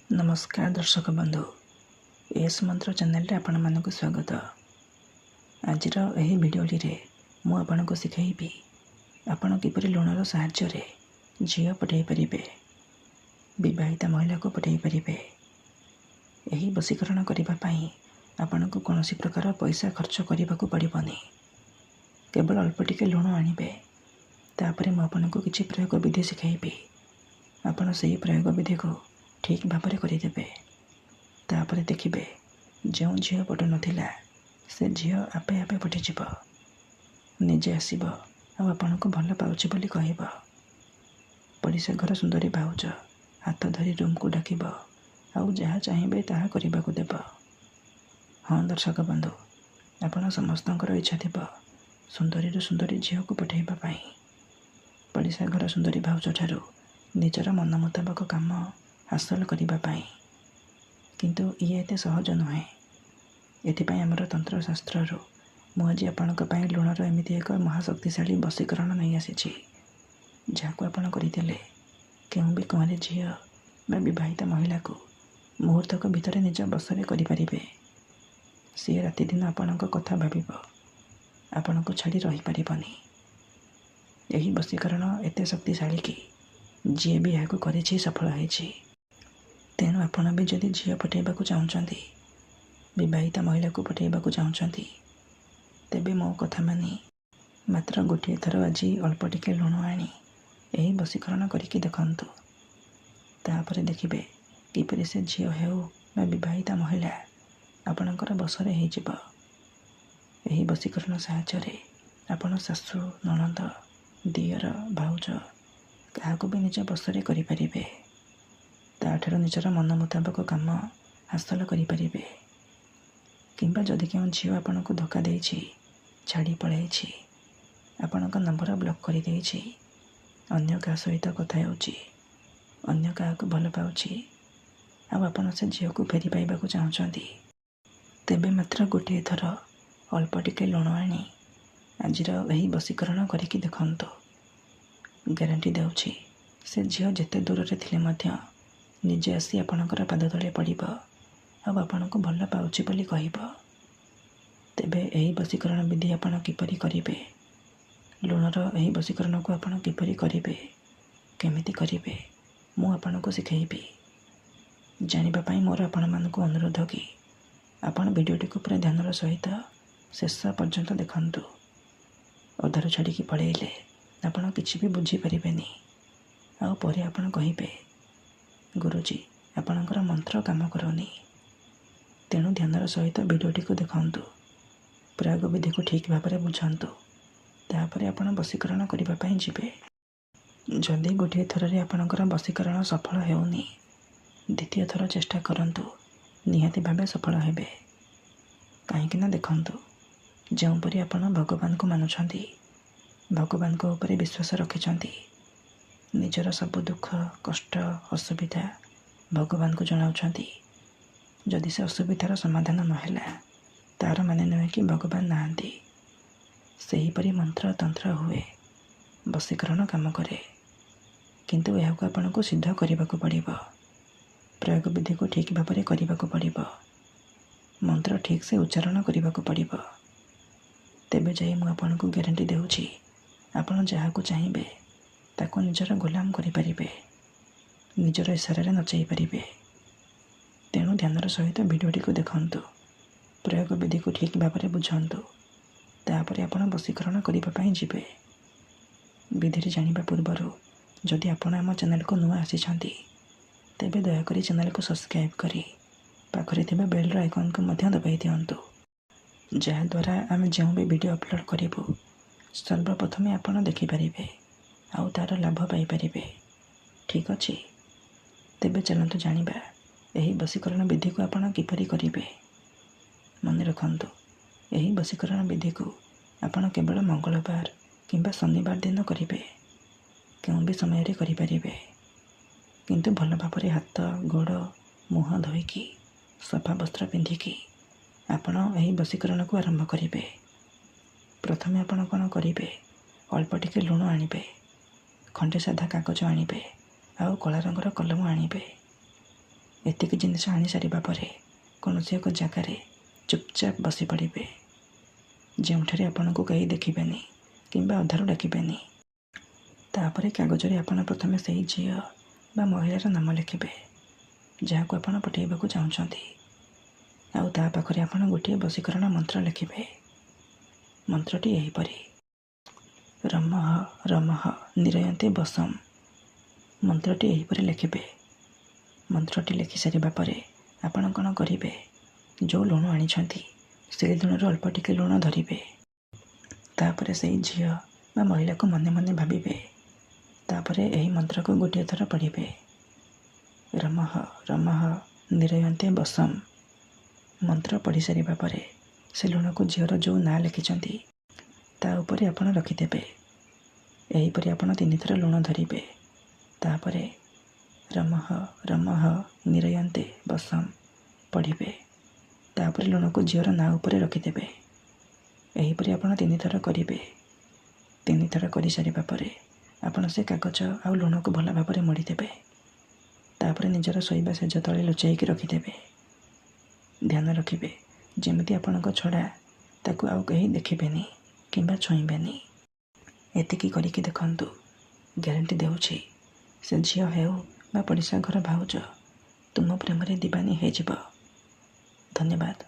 नमस्कार दर्शक बंधु एस मंत्र चैनल आपण मानक स्वागत। आज भिडियोटी रे मु आपनको शिखाइबी आपण किपरि लुणर साहाय्य झील पठै परिबे, विवाहिता महिला को पठै परिबे। एही वशीकरण करिबा पई आपनको कोनोसी प्रकार पैसा खर्च करने को पड़िबनी। केवल अल्प टिके लुण आनिबे, तापरे मु आपनको किछि प्रयोग विधि शिखाइबी। आपण सही प्रयोग विधि को ठीक भाव में करदे। तापर देखिए जो झील पटु नाला से झील आपे आपे पटिजीव, निजे आसब आपण को भल पाँच बोली कह। पड़िशा घर सुंदरी भाउज हाथ धरी रूम को डाक आउ जहाँ चाहिए ताहा करने को देव। हाँ दर्शक बंधु, आपण समस्त इच्छा थी सुंदरी सुंदरी झील को पठेवाई। पड़िशा घर सुंदरी भाउज ठारू निजर मन मुताबक काम हासिल करने, किंतु ये एते सहज नुहे। एथिपाई आमर तंत्रशास्त्र मुझे आपण लुणर एमती एक महाशक्तिशाली वशीकरण नहीं आसी, जहाँ आपण करदे क्यों भी कुआरी झील बा विवाहिता महिला को मुहूर्तक भितर निज बसरे करें। सी राति दिन आपण कथा भाव आपण को छाड़ी रही पारनी। यही वशीकरण एते शक्तिशाली कि जी भी यहाँ कर सफल होती। तेणु आपण भी जदि झील पठेबा चाहते, विवाहिता महिला को पठेबा चाहते, तेबे मो कथा मानी मात्र गोटे थर आज अल्प टिके लुण आनी यही वशीकरण करके देखंतु। तापर देखिए किपरि से झील हेउ बा विवाहिता महिला आपणकर बसरे हो। यही वशीकरण साहाय्य आपण सासु ननद दियर भाउज क्या भी निज बसरे करें। ताठर निजर मन मुताबक काम हासिल करें। किंबा जदि क्यों झील आपण को धोखा दे छाड़ी पलाई, आपण नंबर ब्लॉक कर दे, अन्य क्या सहित कथा अन्य क्या भल पाऊँची आपण से झील को फेरी पाइबा चाहते, तेबे मात्र गोटे थर अल्प टिके लुण आनी आजिर यही वशीकरण करके देखंतु। ग्यारंटी देउछि से झील जेते दूर रे थिले मध्य निजे आसी आपणकर पाद तले पड़ब आपण को भल पाऊँची बोली कहब। तेबे यही वशीकरण विधि आपण किपरि करिवे, लुणर यही वशीकरण को आपण किपरि करिवे, केमिति करिवे मु आपण को शिखाइबी। जानिबा पई मोर आपण मानकु अनुरोध कि आपण वीडियोटी को पूरा ध्यानर सहित शेष पर्यंत देखंतु। अधार छाड़ी पड़ेले आपण किछि भी बुझी परिबेनी। आ परे आपण कहिबे गुरुजी आपणकर मंत्र काम करनी। तेणु ध्यानर सहित वीडियोटी को देखंतु, प्रयोग विधि को ठीक भाव में बुझंतु। तापर आपण वशीकरण करने पई जिबे। जदि गोटे थर रे आपणकर वशीकरण सफल हेउनी, द्वितीय थर चेष्टा करंतु, निहाती भावे सफल हेबे। कहीं देखंतु जोपरी आपण भगवान को मानुछंती, भगवान को ऊपर विश्वास रखिछंती, निजर सब दुख कष्ट असुविधा भगवान को जनाउछंती। जदि से असुविधार समाधान नहेला तार माने नुहे कि भगवान नाहांती। सेहीपरि मंत्र तंत्र हुए, वशीकरण काम करे, किंतु यह आपण को सिद्ध करने को पड़िबो। प्रयोग विधि को ठीक भाव में करने को पड़िबो, मंत्र ठीक से उच्चारण करने को पड़िबो। तेबे जाई मु आपनको ग्यारंटी देउछि आपण जहाँ को चाहिए ताको निजर गुलाम करें, निजर इशारे नचाई पारे। तेणु ध्यानर सहित वीडियोटी को देखंतु, प्रयोग विधि को ठीक भाव में बुझंतु। तापर आपण वशीकरण करने जिबे। विधि जानिबा पूर्वरु जदि आपण आम चैनल को नुआ आसीछंती, तेबे दयाकरी चैनल को सब्सक्राइब करी पाखरे थिबा बेल आइकन को मध्य दबाई दियंतु, जहाँद्वारा आम जो भी वीडियो अपलोड करूँ सर्वप्रथमे आपण देखिपारे आउ तार लाभ पाइपारे। ठीक अच्छे, तेबे चलतु जानिबा यही वशीकरण विधि को आपण किपरि करिवे। मन रखंतु यही वशीकरण विधि को आपण केवल मंगलवार किंबा शनिवार दिन करिवे, क्यों भी समय रे करिपारिबे। किंतु भल भाव में हाथ गोड़ मुह धोईकी सफा वस्त्र पिंधिकी आपण यही वशीकरण को आरंभ करिवे। प्रथमे आपण कौन करिवे, अल्प टिके लुण आनिबे, खंडे साधा कागज आनिबे, आउ कला रंगर कलम आनिबे। ଏତିକି ଜିନିଷ ଆଣି ସାରିବା ପରେ କୌଣସି ଏକ ଜାଗାରେ ଚୁପଚାପ ବସି ପଡ଼ିବେ, ଯେଉଁଠାରେ ଆପଣଙ୍କୁ କେହି ଦେଖିବେନି କିମ୍ବା ଅଧାରୁ ଡାକିବେନି। ତାପରେ କାଗଜରେ ଆପଣ ପ୍ରଥମେ ସେହି ଝିଅ ବା ମହିଳାର ନାମ ଲେଖିବେ ଯାହାକୁ ଆପଣ ପଠାଇବାକୁ ଚାହୁଁଛନ୍ତି। ଆଉ ତା ପାଖରେ ଆପଣ ଗୋଟିଏ ବଶୀକରଣ ମନ୍ତ୍ର ଲେଖିବେ। ମନ୍ତ୍ରଟି ଏହିପରି: ରମଃ ରମଃ ନିରୟନ୍ତେ ବଶମ୍। ମନ୍ତ୍ରଟି ଏହିପରି ଲେଖିବେ। ମନ୍ତ୍ରଟି ଲେଖିସାରିବା ପରେ ଆପଣ କ'ଣ କରିବେ, ଯେଉଁ ଲୁଣ ଆଣିଛନ୍ତି ସେହି ଲୁଣରୁ ଅଳ୍ପ ଟିକେ ଲୁଣ ଧରିବେ। ତାପରେ ସେହି ଝିଅ ବା ମହିଳାକୁ ମନେ ମନେ ଭାବିବେ। ତାପରେ ଏହି ମନ୍ତ୍ରକୁ ଗୋଟିଏ ଥର ପଢ଼ିବେ। ରମଃ ରମଃ ନିରୟନ୍ତେ ବଶମ୍। ମନ୍ତ୍ର ପଢ଼ି ସାରିବା ପରେ ସେ ଲୁଣକୁ ଝିଅର ଯେଉଁ ନାଁ ଲେଖିଛନ୍ତି ତା ଉପରେ ଆପଣ ରଖିଦେବେ। ଏହିପରି ଆପଣ 3 ଥର ଲୁଣ ଧରିବେ। ତାପରେ ରମଃ ରମଃ ନିରୟନ୍ତେ ବଶମ୍ ପଢ଼ିବେ। ତାପରେ ଲୁଣକୁ ଝିଅର ନାଁ ଉପରେ ରଖିଦେବେ। ଏହିପରି ଆପଣ 3 ଥର କରିବେ। 3 ଥର କରିସାରିବା ପରେ ଆପଣ ସେ କାଗଜ ଆଉ ଲୁଣକୁ ଭଲ ଭାବରେ ମୋଡ଼ିଦେବେ। ତାପରେ ନିଜର ଶୋଇବା ଶେଯ ତଳେ ଲୁଚାଇକି ରଖିଦେବେ। ଧ୍ୟାନ ରଖିବେ ଯେମିତି ଆପଣଙ୍କ ଛଡ଼ା ତାକୁ ଆଉ କେହି ଦେଖିବେନି କିମ୍ବା ଛୁଇଁବେନି। ଏତିକି କରିକି ଦେଖନ୍ତୁ, ଗ୍ୟାରେଣ୍ଟି ଦେଉଛି ସେ ଝିଅ ହେଉ ବା ପଡ଼ିଶା ଘର ଭାଉଜ ତୁମ ପ୍ରେମରେ ଦିବାନୀ ହେଇଯିବ। ଧନ୍ୟବାଦ।